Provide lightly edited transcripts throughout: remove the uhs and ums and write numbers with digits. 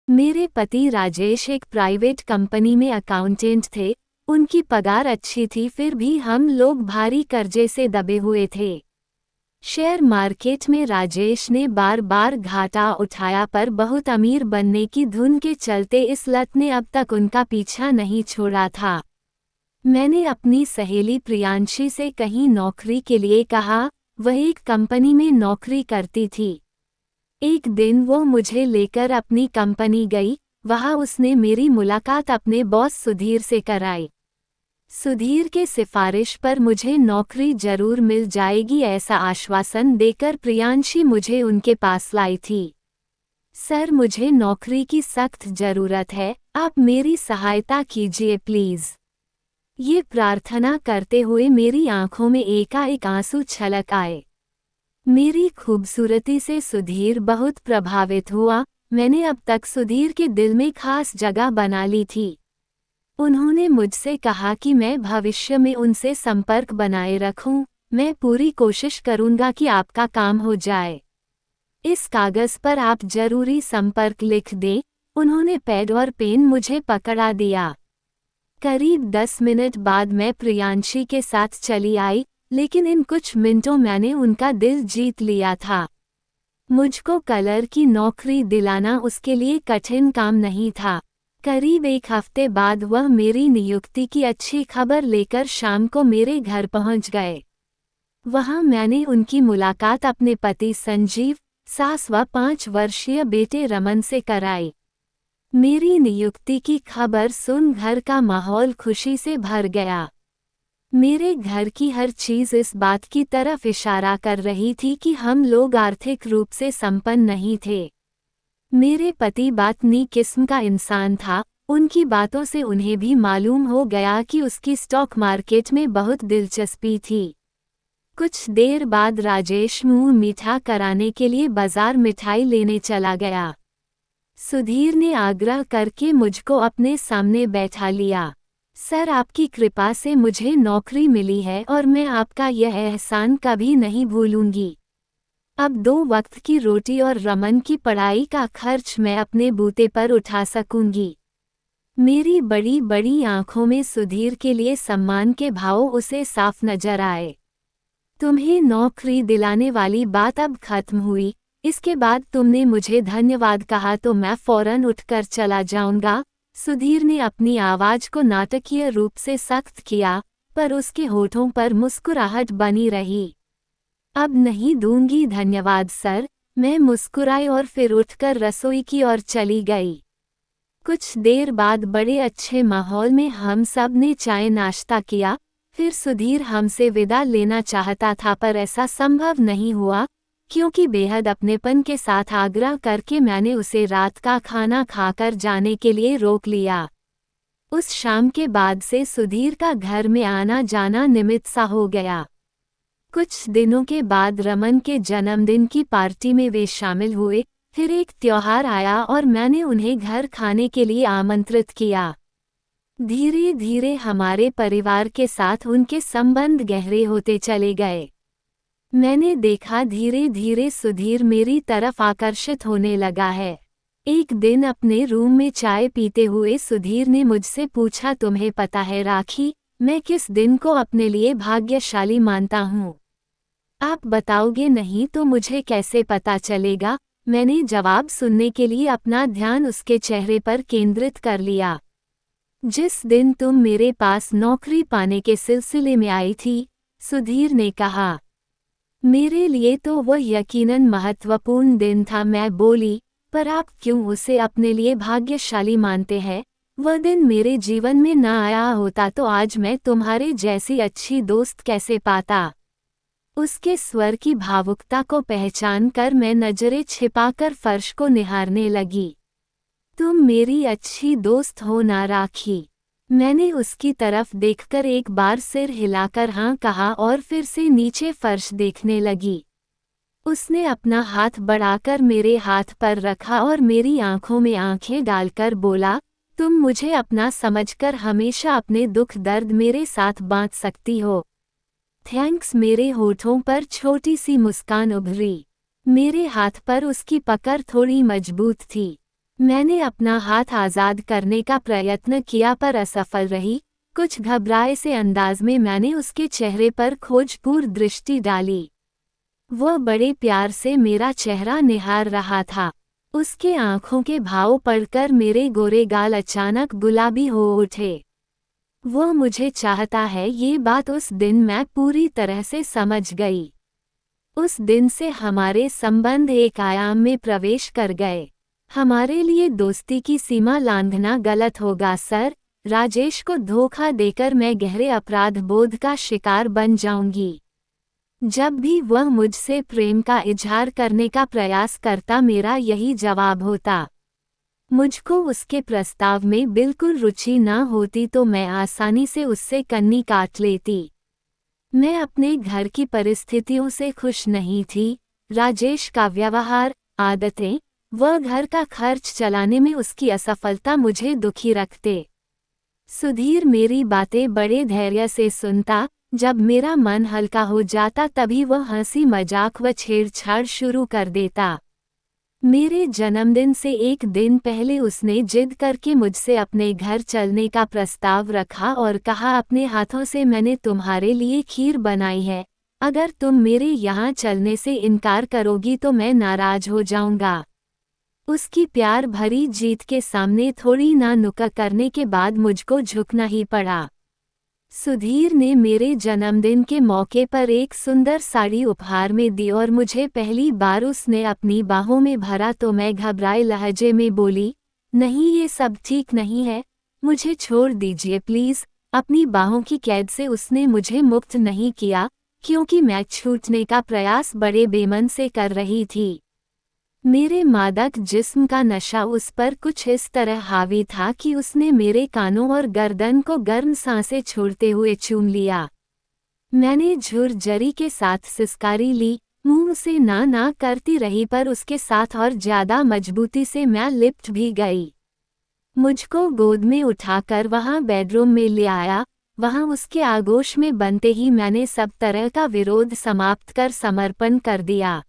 मेरे पति राजेश एक प्राइवेट कंपनी में अकाउंटेंट थे। उनकी पगार अच्छी थी, फिर भी हम लोग भारी कर्जे से दबे हुए थे। शेयर मार्केट में राजेश ने बार बार घाटा उठाया, पर बहुत अमीर बनने की धुन के चलते इस लत ने अब तक उनका पीछा नहीं छोड़ा था। मैंने अपनी सहेली प्रियांशी से कहीं नौकरी के लिए कहा। वह एक कंपनी में नौकरी करती थी। एक दिन वो मुझे लेकर अपनी कंपनी गई। वहां उसने मेरी मुलाकात अपने बॉस सुधीर से कराई। सुधीर के सिफारिश पर मुझे नौकरी जरूर मिल जाएगी, ऐसा आश्वासन देकर प्रियांशी मुझे उनके पास लाई थी। सर, मुझे नौकरी की सख्त जरूरत है, आप मेरी सहायता कीजिए प्लीज। ये प्रार्थना करते हुए मेरी आंखों में एकाएक आंसू छलक आए। मेरी खूबसूरती से सुधीर बहुत प्रभावित हुआ। मैंने अब तक सुधीर के दिल में खास जगह बना ली थी। उन्होंने मुझसे कहा कि मैं भविष्य में उनसे संपर्क बनाए रखूं। मैं पूरी कोशिश करूंगा कि आपका काम हो जाए। इस कागज पर आप जरूरी संपर्क लिख दें। उन्होंने पैड और पेन मुझे पकड़ा दिया। करीब 10 मिनट बाद मैं प्रियांशी के साथ चली आई, लेकिन इन कुछ मिनटों मैंने उनका दिल जीत लिया था। मुझको कलर की नौकरी दिलाना उसके लिए कठिन काम नहीं था। करीब एक हफ्ते बाद वह मेरी नियुक्ति की अच्छी खबर लेकर शाम को मेरे घर पहुंच गए। वहां मैंने उनकी मुलाकात अपने पति संजीव, सास व 5 वर्षीय बेटे रमन से कराई। मेरी नियुक्ति की खबर सुन घर का माहौल खुशी से भर गया। मेरे घर की हर चीज इस बात की तरफ इशारा कर रही थी कि हम लोग आर्थिक रूप से संपन्न नहीं थे। मेरे पति बातनी किस्म का इंसान था। उनकी बातों से उन्हें भी मालूम हो गया कि उसकी स्टॉक मार्केट में बहुत दिलचस्पी थी। कुछ देर बाद राजेश मुंह मीठा कराने के लिए बाजार मिठाई लेने चला गया। सुधीर ने आग्रह करके मुझको अपने सामने बैठा लिया। सर, आपकी कृपा से मुझे नौकरी मिली है और मैं आपका यह एहसान कभी नहीं भूलूंगी। अब 2 वक्त की रोटी और रमन की पढ़ाई का खर्च मैं अपने बूते पर उठा सकूंगी। मेरी बड़ी बड़ी आंखों में सुधीर के लिए सम्मान के भाव उसे साफ नजर आए। तुम्हें नौकरी दिलाने वाली बात अब खत्म हुई। इसके बाद तुमने मुझे धन्यवाद कहा तो मैं फौरन उठकर चला जाऊंगा। सुधीर ने अपनी आवाज को नाटकीय रूप से सख्त किया, पर उसके होठों पर मुस्कुराहट बनी रही। अब नहीं दूंगी धन्यवाद सर, मैं मुस्कुराई और फिर उठकर रसोई की ओर चली गई। कुछ देर बाद बड़े अच्छे माहौल में हम सब ने चाय नाश्ता किया। फिर सुधीर हमसे विदा लेना चाहता था, पर ऐसा संभव नहीं हुआ, क्योंकि बेहद अपनेपन के साथ आग्रह करके मैंने उसे रात का खाना खाकर जाने के लिए रोक लिया। उस शाम के बाद से सुधीर का घर में आना जाना नियमित सा हो गया। कुछ दिनों के बाद रमन के जन्मदिन की पार्टी में वे शामिल हुए। फिर एक त्योहार आया और मैंने उन्हें घर खाने के लिए आमंत्रित किया। धीरे धीरे हमारे परिवार के साथ उनके संबंध गहरे होते चले गए। मैंने देखा धीरे धीरे सुधीर मेरी तरफ आकर्षित होने लगा है। एक दिन अपने रूम में चाय पीते हुए सुधीर ने मुझसे पूछा, तुम्हें पता है राखी, मैं किस दिन को अपने लिए भाग्यशाली मानता हूँ? आप बताओगे नहीं तो मुझे कैसे पता चलेगा? मैंने जवाब सुनने के लिए अपना ध्यान उसके चेहरे पर केंद्रित कर लिया। जिस दिन तुम मेरे पास नौकरी पाने के सिलसिले में आई थी, सुधीर ने कहा। मेरे लिए तो वह यकीनन महत्वपूर्ण दिन था। मैं बोली, पर आप क्यों उसे अपने लिए भाग्यशाली मानते हैं? वह दिन मेरे जीवन में न आया होता तो आज मैं तुम्हारे जैसी अच्छी दोस्त कैसे पाता? उसके स्वर की भावुकता को पहचान कर मैं नजरें छिपाकर फर्श को निहारने लगी। तुम मेरी अच्छी दोस्त हो ना राखी? मैंने उसकी तरफ देखकर एक बार सिर हिलाकर हाँ कहा और फिर से नीचे फर्श देखने लगी। उसने अपना हाथ बढ़ाकर मेरे हाथ पर रखा और मेरी आंखों में आंखें डालकर बोला, तुम मुझे अपना समझकर हमेशा अपने दुख दर्द मेरे साथ बांट सकती हो। थैंक्स। मेरे होठों पर छोटी सी मुस्कान उभरी। मेरे हाथ पर उसकी पकड़ थोड़ी मजबूत थी। मैंने अपना हाथ आज़ाद करने का प्रयत्न किया पर असफल रही। कुछ घबराए से अंदाज में मैंने उसके चेहरे पर खोजपूर्ण दृष्टि डाली। वह बड़े प्यार से मेरा चेहरा निहार रहा था। उसके आंखों के भाव पढ़कर मेरे गोरे गाल अचानक गुलाबी हो उठे। वह मुझे चाहता है ये बात उस दिन मैं पूरी तरह से समझ गई। उस दिन से हमारे संबंध एक आयाम में प्रवेश कर गए। हमारे लिए दोस्ती की सीमा लांघना गलत होगा सर। राजेश को धोखा देकर मैं गहरे अपराध बोध का शिकार बन जाऊंगी। जब भी वह मुझसे प्रेम का इजहार करने का प्रयास करता मेरा यही जवाब होता। मुझको उसके प्रस्ताव में बिल्कुल रुचि न होती तो मैं आसानी से उससे कन्नी काट लेती। मैं अपने घर की परिस्थितियों से खुश नहीं थी। राजेश का व्यवहार, आदतें, वह घर का खर्च चलाने में उसकी असफलता मुझे दुखी रखते। सुधीर मेरी बातें बड़े धैर्य से सुनता। जब मेरा मन हल्का हो जाता तभी वह हंसी मजाक व छेड़छाड़ शुरू कर देता। मेरे जन्मदिन से एक दिन पहले उसने जिद करके मुझसे अपने घर चलने का प्रस्ताव रखा और कहा अपने हाथों से मैंने तुम्हारे लिए खीर बनाई है, अगर तुम मेरे यहाँ चलने से इनकार करोगी तो मैं नाराज हो जाऊंगा। उसकी प्यार भरी जीत के सामने थोड़ी ना नुक्कड़ करने के बाद मुझको झुकना ही पड़ा। सुधीर ने मेरे जन्मदिन के मौके पर एक सुंदर साड़ी उपहार में दी और मुझे पहली बार उसने अपनी बाहों में भरा तो मैं घबराए लहजे में बोली, नहीं ये सब ठीक नहीं है, मुझे छोड़ दीजिए प्लीज़। अपनी बाहों की कैद से उसने मुझे मुक्त नहीं किया, क्योंकि मैं छूटने का प्रयास बड़े बेमन से कर रही थी। मेरे मादक जिस्म का नशा उस पर कुछ इस तरह हावी था कि उसने मेरे कानों और गर्दन को गर्म सांसें छोड़ते हुए चूम लिया। मैंने झुरझरी के साथ सिसकारी ली, मुंह से ना करती रही पर उसके साथ और ज्यादा मजबूती से मैं लिपट भी गई। मुझको गोद में उठाकर वहां बेडरूम में ले आया। वहां उसके आगोश में बनते ही मैंने सब तरह का विरोध समाप्त कर समर्पण कर दिया।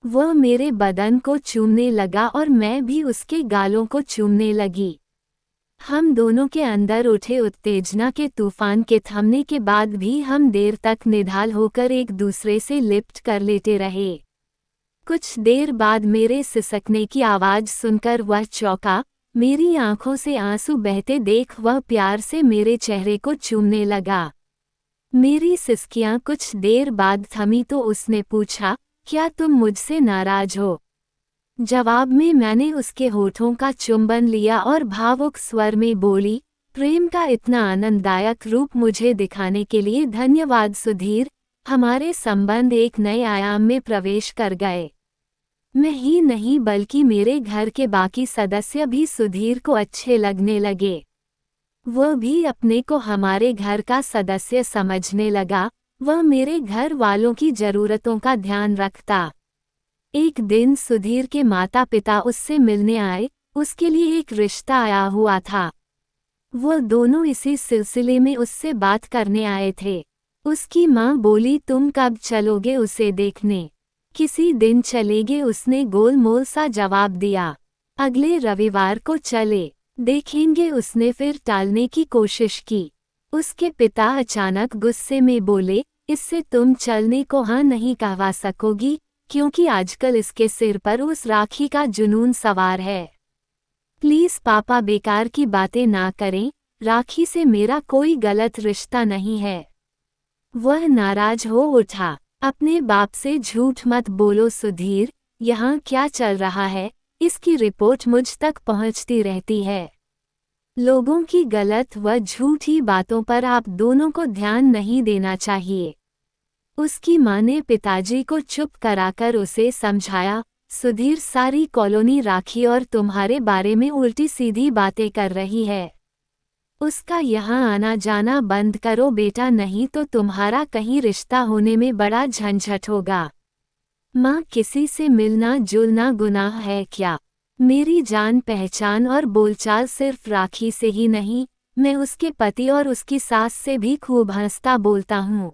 वह मेरे बदन को चूमने लगा और मैं भी उसके गालों को चूमने लगी। हम दोनों के अंदर उठे उत्तेजना के तूफान के थमने के बाद भी हम देर तक निढाल होकर एक दूसरे से लिपट कर लेटे रहे। कुछ देर बाद मेरे सिसकने की आवाज़ सुनकर वह चौंका। मेरी आंखों से आंसू बहते देख वह प्यार से मेरे चेहरे को चूमने लगा। मेरी सिसकियां कुछ देर बाद थमी तो उसने पूछा, क्या तुम मुझसे नाराज हो? जवाब में मैंने उसके होठों का चुंबन लिया और भावुक स्वर में बोली, प्रेम का इतना आनंददायक रूप मुझे दिखाने के लिए धन्यवाद सुधीर। हमारे संबंध एक नए आयाम में प्रवेश कर गए। मैं ही नहीं बल्कि मेरे घर के बाकी सदस्य भी सुधीर को अच्छे लगने लगे। वह भी अपने को हमारे घर का सदस्य समझने लगा। वह मेरे घर वालों की जरूरतों का ध्यान रखता। एक दिन सुधीर के माता पिता उससे मिलने आए। उसके लिए एक रिश्ता आया हुआ था। वह दोनों इसी सिलसिले में उससे बात करने आए थे। उसकी माँ बोली, तुम कब चलोगे उसे देखने? किसी दिन चलेगे, उसने गोलमोल सा जवाब दिया। अगले रविवार को चले देखेंगे, उसने फिर टालने की कोशिश की। उसके पिता अचानक गुस्से में बोले, इससे तुम चलने को हाँ नहीं कहवा सकोगी, क्योंकि आजकल इसके सिर पर उस राखी का जुनून सवार है। प्लीज पापा बेकार की बातें ना करें, राखी से मेरा कोई गलत रिश्ता नहीं है। वह नाराज हो उठा। अपने बाप से झूठ मत बोलो सुधीर, यहाँ क्या चल रहा है, इसकी रिपोर्ट मुझ तक पहुँचती रहती है। लोगों की गलत व झूठी बातों पर आप दोनों को ध्यान नहीं देना चाहिए। उसकी माँ ने पिताजी को चुप कराकर उसे समझाया, सुधीर सारी कॉलोनी राखी और तुम्हारे बारे में उल्टी सीधी बातें कर रही है। उसका यहाँ आना जाना बंद करो बेटा, नहीं तो तुम्हारा कहीं रिश्ता होने में बड़ा झंझट होगा। माँ, किसी से मिलना जुलना गुनाह है क्या? मेरी जान पहचान और बोलचाल सिर्फ राखी से ही नहीं, मैं उसके पति और उसकी सास से भी खूब हंसता बोलता हूँ।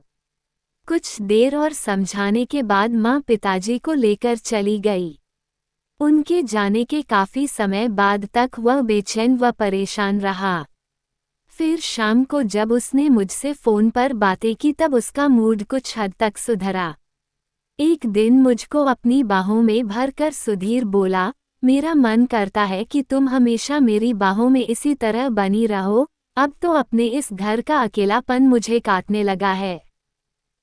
कुछ देर और समझाने के बाद माँ पिताजी को लेकर चली गई। उनके जाने के काफी समय बाद तक वह बेचैन व परेशान रहा। फिर शाम को जब उसने मुझसे फोन पर बातें की तब उसका मूड कुछ हद तक सुधरा। एक दिन मुझको अपनी बाहों में भरकर सुधीर बोला, मेरा मन करता है कि तुम हमेशा मेरी बाहों में इसी तरह बनी रहो, अब तो अपने इस घर का अकेलापन मुझे काटने लगा है।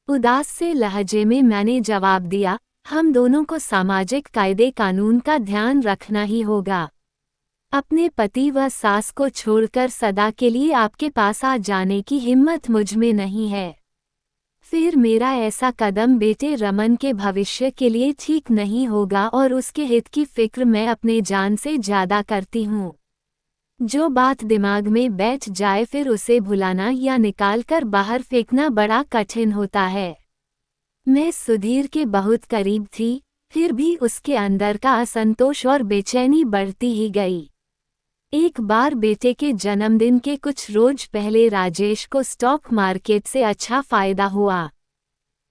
उदास से लहजे में मैंने जवाब दिया, हम दोनों को सामाजिक कायदे कानून का ध्यान रखना ही होगा। अपने पति व सास को छोड़कर सदा के लिए आपके पास आ जाने की हिम्मत मुझ में नहीं है। फिर मेरा ऐसा कदम बेटे रमन के भविष्य के लिए ठीक नहीं होगा और उसके हित की फिक्र मैं अपने जान से ज्यादा करती हूँ। जो बात दिमाग में बैठ जाए फिर उसे भुलाना या निकालकर बाहर फेंकना बड़ा कठिन होता है। मैं सुधीर के बहुत करीब थी, फिर भी उसके अंदर का असंतोष और बेचैनी बढ़ती ही गई। एक बार बेटे के जन्मदिन के कुछ रोज पहले राजेश को स्टॉक मार्केट से अच्छा फायदा हुआ।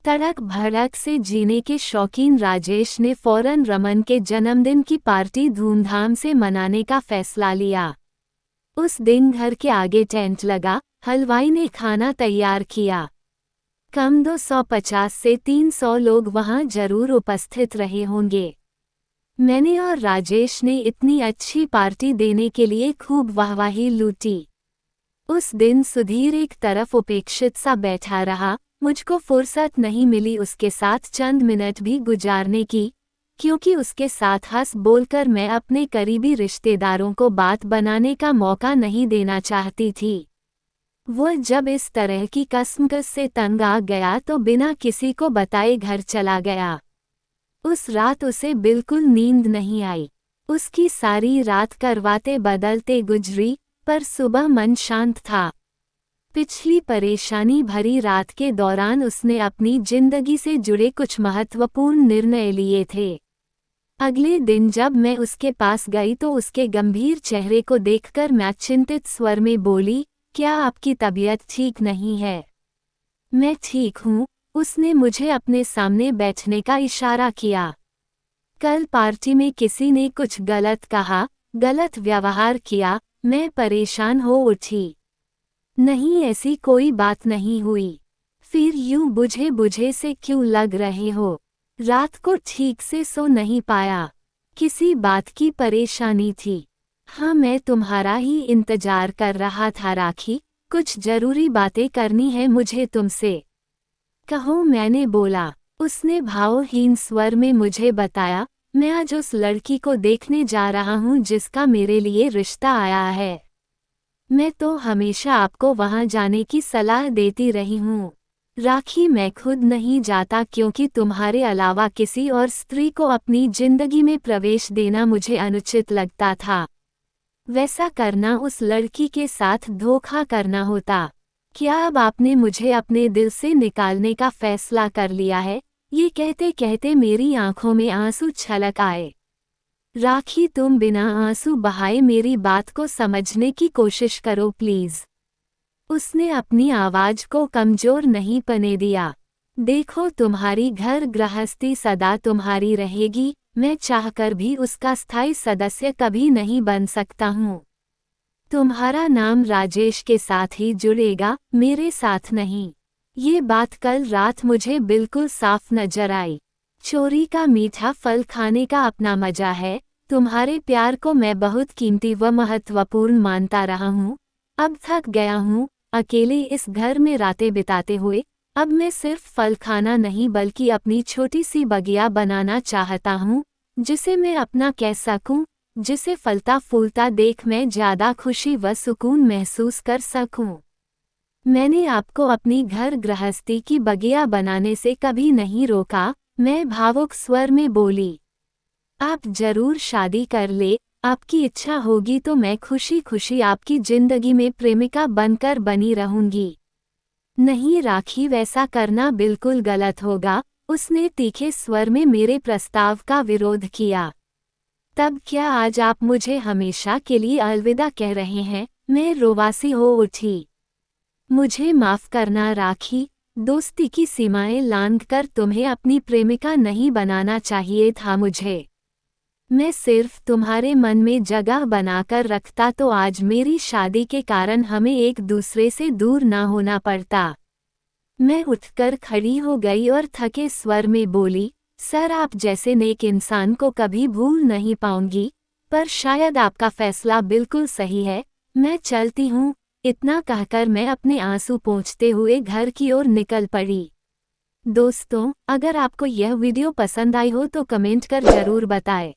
तड़क भड़क से जीने के शौकीन राजेश ने फौरन रमन के जन्मदिन की पार्टी धूमधाम से मनाने का फैसला लिया। उस दिन घर के आगे टेंट लगा, हलवाई ने खाना तैयार किया। कम 250 से 300 लोग वहां जरूर उपस्थित रहे होंगे। मैंने और राजेश ने इतनी अच्छी पार्टी देने के लिए खूब वाहवाही लूटी। उस दिन सुधीर एक तरफ उपेक्षित सा बैठा रहा, मुझको फुर्सत नहीं मिली उसके साथ चंद मिनट भी गुजारने की, क्योंकि उसके साथ हंस बोलकर मैं अपने करीबी रिश्तेदारों को बात बनाने का मौका नहीं देना चाहती थी। वो जब इस तरह की कसमकस से तंग आ गया तो बिना किसी को बताए घर चला गया। उस रात उसे बिल्कुल नींद नहीं आई। उसकी सारी रात करवाते बदलते गुजरी, पर सुबह मन शांत था। पिछली परेशानी भरी रात के दौरान उसने अपनी जिंदगी से जुड़े कुछ महत्वपूर्ण निर्णय लिए थे। अगले दिन जब मैं उसके पास गई तो उसके गंभीर चेहरे को देखकर मैं चिंतित स्वर में बोली, क्या आपकी तबीयत ठीक नहीं है? मैं ठीक हूँ, उसने मुझे अपने सामने बैठने का इशारा किया। कल पार्टी में किसी ने कुछ गलत कहा, गलत व्यवहार किया, मैं परेशान हो उठी। नहीं, ऐसी कोई बात नहीं हुई। फिर यूं बुझे बुझे से क्यों लग रहे हो? रात को ठीक से सो नहीं पाया? किसी बात की परेशानी थी? हाँ, मैं तुम्हारा ही इंतजार कर रहा था राखी, कुछ जरूरी बातें करनी है मुझे तुमसे। कहो, मैंने बोला। उसने भावहीन स्वर में मुझे बताया, मैं आज उस लड़की को देखने जा रहा हूँ जिसका मेरे लिए रिश्ता आया है। मैं तो हमेशा आपको वहाँ जाने की सलाह देती रही हूँ राखी, मैं खुद नहीं जाता क्योंकि तुम्हारे अलावा किसी और स्त्री को अपनी जिंदगी में प्रवेश देना मुझे अनुचित लगता था। वैसा करना उस लड़की के साथ धोखा करना होता। क्या अब आपने मुझे अपने दिल से निकालने का फैसला कर लिया है? ये कहते कहते मेरी आंखों में आंसू छलक आए। राखी, तुम बिना आंसू बहाए मेरी बात को समझने की कोशिश करो प्लीज। उसने अपनी आवाज को कमजोर नहीं पने दिया। देखो, तुम्हारी घर गृहस्थी सदा तुम्हारी रहेगी, मैं चाहकर भी उसका स्थायी सदस्य कभी नहीं बन सकता हूँ। तुम्हारा नाम राजेश के साथ ही जुड़ेगा, मेरे साथ नहीं। ये बात कल रात मुझे बिल्कुल साफ नजर आई। चोरी का मीठा फल खाने का अपना मजा है। तुम्हारे प्यार को मैं बहुत कीमती व महत्वपूर्ण मानता रहा हूँ। अब थक गया हूँ अकेले इस घर में रातें बिताते हुए। अब मैं सिर्फ फल खाना नहीं बल्कि अपनी छोटी सी बगिया बनाना चाहता हूँ, जिसे मैं अपना कह सकूं, जिसे फलता फूलता देख मैं ज्यादा खुशी व सुकून महसूस कर सकूं। मैंने आपको अपनी घर गृहस्थी की बगिया बनाने से कभी नहीं रोका, मैं भावुक स्वर में बोली। आप जरूर शादी कर ले, आपकी इच्छा होगी तो मैं खुशी खुशी आपकी जिंदगी में प्रेमिका बनकर बनी रहूंगी। नहीं राखी, वैसा करना बिल्कुल गलत होगा। उसने तीखे स्वर में मेरे प्रस्ताव का विरोध किया। तब क्या आज आप मुझे हमेशा के लिए अलविदा कह रहे हैं? मैं रोवासी हो उठी। मुझे माफ करना राखी, दोस्ती की सीमाएं लांघकर तुम्हें अपनी प्रेमिका नहीं बनाना चाहिए था मुझे। मैं सिर्फ तुम्हारे मन में जगह बनाकर रखता तो आज मेरी शादी के कारण हमें एक दूसरे से दूर ना होना पड़ता। मैं उठकर खड़ी हो गई और थके स्वर में बोली, सर आप जैसे नेक इंसान को कभी भूल नहीं पाऊंगी, पर शायद आपका फैसला बिल्कुल सही है, मैं चलती हूँ। इतना कहकर मैं अपने आंसू पोंछते हुए घर की ओर निकल पड़ी। दोस्तों, अगर आपको यह वीडियो पसंद आई हो तो कमेंट कर जरूर बताएं।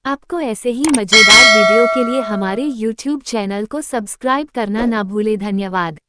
आपको ऐसे ही मजेदार वीडियो के लिए हमारे YouTube चैनल को सब्सक्राइब करना ना भूलें। धन्यवाद।